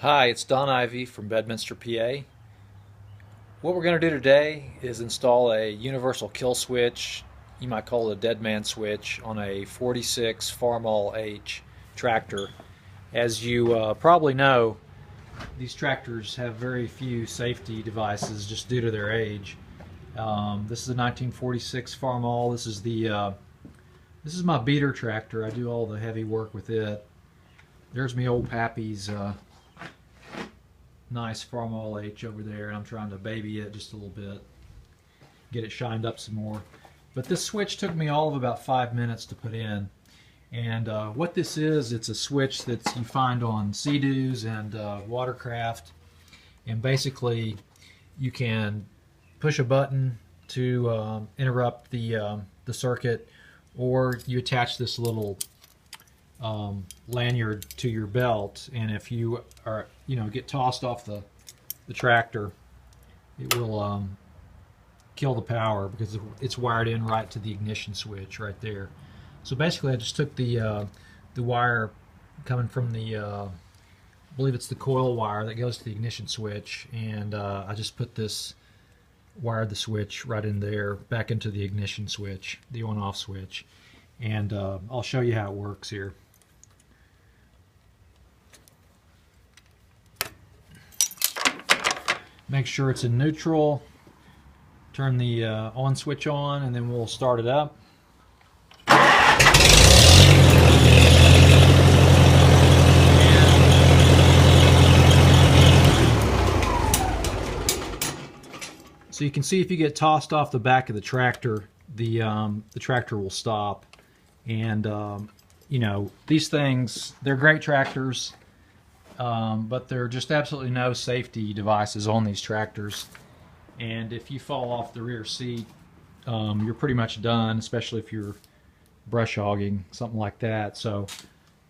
Hi, it's Don Ivy from Bedminster, PA. What we're going to do today is install a universal kill switch, you might call it a dead man switch, on a 46 Farmall H tractor. As you probably know, these tractors have very few safety devices just due to their age. This is a 1946 Farmall. This is my beater tractor. I do all the heavy work with it. There's me old pappy's nice Farmall H over there, and I'm trying to baby it just a little bit, get it shined up some more. But this switch took me all of about 5 minutes to put in. And what this is, it's a switch that you find on Sea-Doos and Watercraft, and basically you can push a button to interrupt the circuit, or you attach this little lanyard to your belt, and if you are, get tossed off the tractor, it will kill the power because it's wired in right to the ignition switch right there. So basically, I just took the wire coming from I believe it's the coil wire that goes to the ignition switch, and I just wired the switch right in there back into the ignition switch, the on-off switch, and I'll show you how it works here. Make sure it's in neutral, turn the on switch on, and then we'll start it up. So you can see if you get tossed off the back of the tractor, the tractor will stop. And these things, they're great tractors. But there are just absolutely no safety devices on these tractors, and if you fall off the rear seat, you're pretty much done, especially if you're brush hogging, something like that. So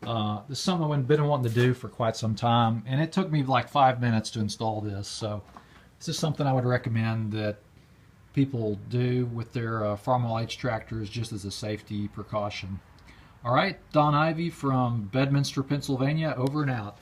this is something I've been wanting to do for quite some time, and it took me like 5 minutes to install this. So this is something I would recommend that people do with their Farmall H tractors just as a safety precaution. All right, Don Ivy from Bedminster, Pennsylvania, over and out.